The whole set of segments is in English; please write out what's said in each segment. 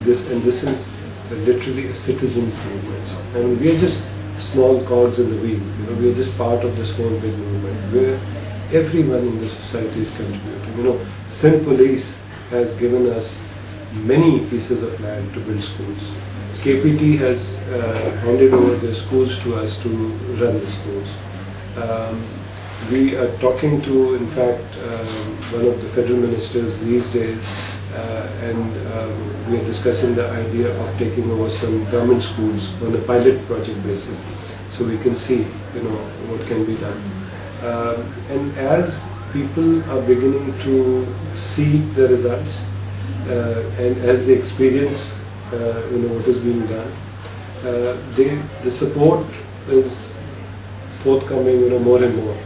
this is literally a citizens movement, and we are just small cogs in the wheel. We are just part of this whole big movement where everyone in the society is contributing. Sindh Police has given us many pieces of land to build schools. KPT has handed over their schools to us to run the schools. We are talking to, in fact, one of the federal ministers these days, and we are discussing the idea of taking over some government schools on a pilot project basis, so we can see, what can be done. And as people are beginning to see the results, and as they experience, what is being done, the support is forthcoming, more and more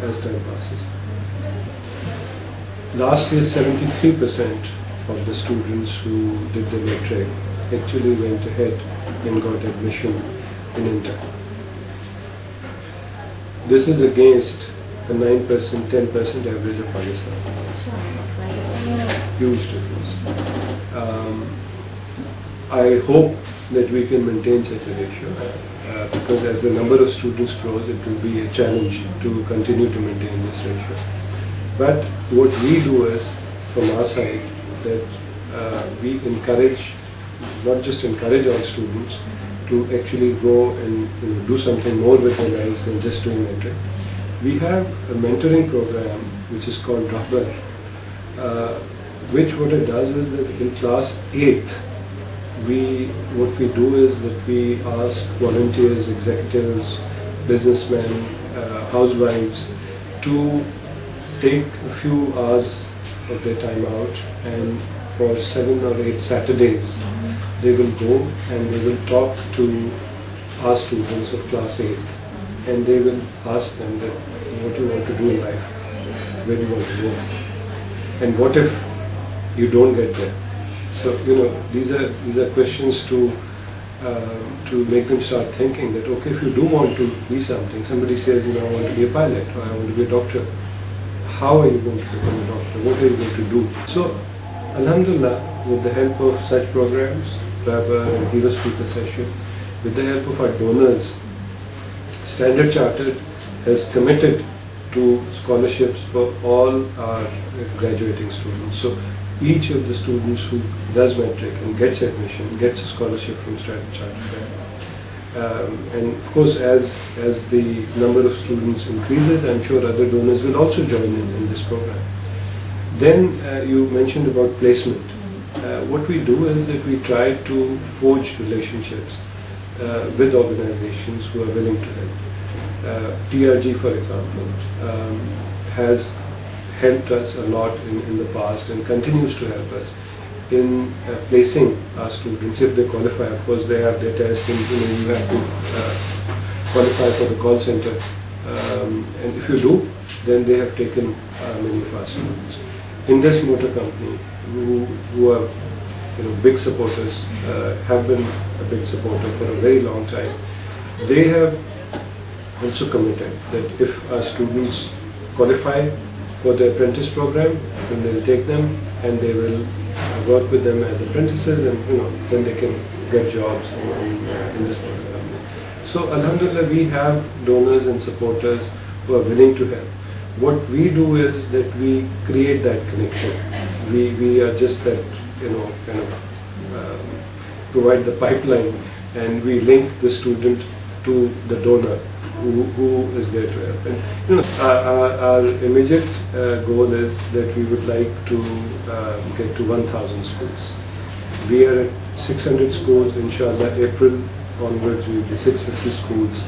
as time passes. Last year, 73% of the students who did the matric actually went ahead and got admission in Inter. This is against the 9%, 10% average of Pakistan. Huge difference. I hope that we can maintain such a ratio, because as the number of students grows, it will be a challenge to continue to maintain this ratio. But what we do is, from our side, that we encourage, not just encourage our students to actually go and do something more with their lives than just doing mentoring. We have a mentoring program which is called Rahbar, which what it does is that in class 8, what we do is that we ask volunteers, executives, businessmen, housewives to take a few hours of their time out, and for 7 or 8 Saturdays they will go and they will talk to our students of class 8, and they will ask them that what do you want to do in life, where do you want to go, and what if you don't get there. So these are questions to make them start thinking that, okay, if you do want to be something, somebody says, I want to be a pilot or I want to be a doctor. How are you going to become a doctor? What are you going to do? So, Alhamdulillah, with the help of such programs, Rahbar and Hero Speaker Session, with the help of our donors, Standard Chartered has committed to scholarships for all our graduating students. So, each of the students who does matric and gets admission gets a scholarship from Standard Chartered. And of course, as the number of students increases, I'm sure other donors will also join in this program. Then you mentioned about placement. What we do is that we try to forge relationships with organizations who are willing to help. TRG, for example, has helped us a lot in the past and continues to help us in placing our students if they qualify. Of course, they have their tests, and you have to qualify for the call center. And if you do, then they have taken many of our students. Indus Motor Company, who are big supporters, have been a big supporter for a very long time. They have also committed that if our students qualify for the apprentice program, then they'll take them and they will work with them as apprentices, and then they can get jobs in this program. So Alhamdulillah, we have donors and supporters who are willing to help. What we do is that we create that connection. We are just that, kind of provide the pipeline, and we link the student to the donor who is there to help. And our immediate goal is that we would like to get to 1,000 schools. We are at 600 schools. Inshallah, April onwards we will be 650 schools.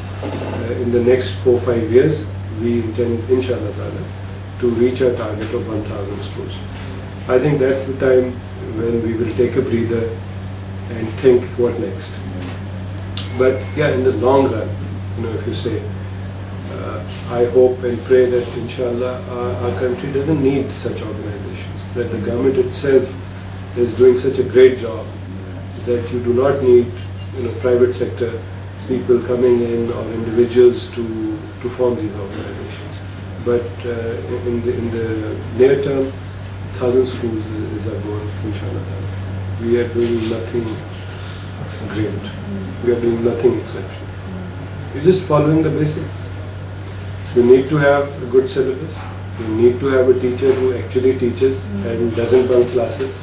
In the next 4-5 years, we intend, inshallah, to reach our target of 1,000 schools. I think that's the time when we will take a breather and think what next. But yeah, in the long run, if you say, I hope and pray that inshallah our country doesn't need such organizations, that the government itself is doing such a great job that you do not need private sector people coming in or individuals to form these organizations. But in the near term, 1,000 schools is our goal, inshallah. we are doing nothing great. We are doing nothing exceptional. We're just following the basics. You need to have a good syllabus. You need to have a teacher who actually teaches and doesn't bunk classes.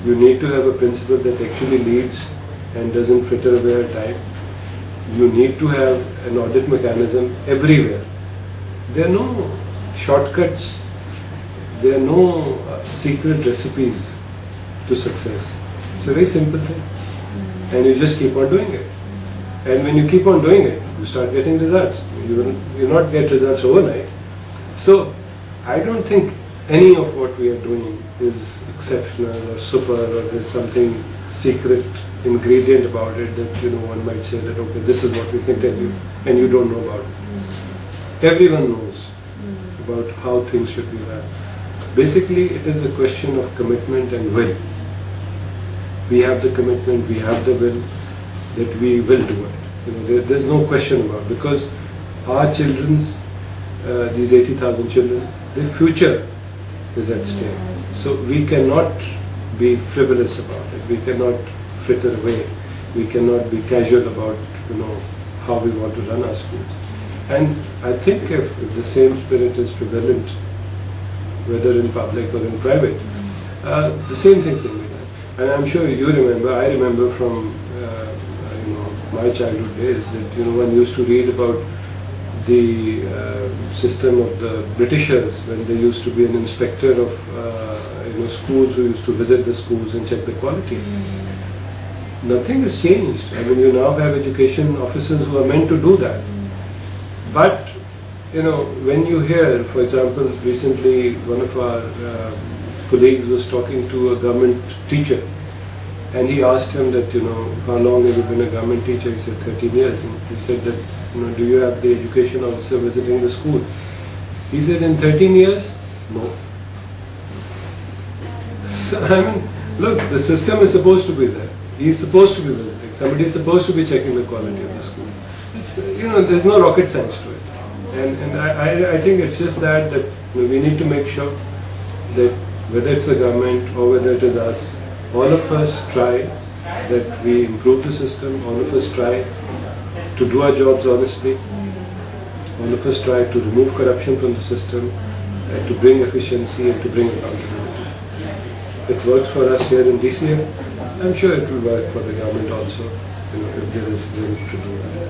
You need to have a principal that actually leads and doesn't fritter away her time. You need to have an audit mechanism everywhere. There are no shortcuts. There are no secret recipes to success. It's a very simple thing. And you just keep on doing it. And when you keep on doing it, you start getting results. You not get results overnight. So I don't think any of what we are doing is exceptional or super, or there's something secret ingredient about it that one might say that okay, this is what we can tell you and you don't know about it. Everyone knows about how things should be run. Basically, it is a question of commitment and will. We have the commitment, we have the will that we will do it. There's no question about it, because our children's, these 80,000 children, their future is at stake. So we cannot be frivolous about it. We cannot fritter away. We cannot be casual about how we want to run our schools. And I think if the same spirit is prevalent, whether in public or in private, the same things can be done. And I'm sure you remember, I remember from my childhood days that one used to read about the system of the Britishers when there used to be an inspector of schools who used to visit the schools and check the quality. Nothing has changed. I mean, you now have education officers who are meant to do that. But when you hear, for example, recently one of our colleagues was talking to a government teacher, and he asked him that, how long have you been a government teacher? He said 13 years. And he said that, do you have the education officer visiting the school? He said, in 13 years? No. So, I mean, look, the system is supposed to be there. He's supposed to be visiting. Somebody is supposed to be checking the quality of the school. It's, there's no rocket science to it. And I think it's just that we need to make sure that whether it's the government or whether it is us, all of us try that we improve the system, all of us try to do our jobs honestly, all of us try to remove corruption from the system, and to bring efficiency and to bring accountability. It works for us here in DCM. I'm sure it will work for the government also, if there is will to do that.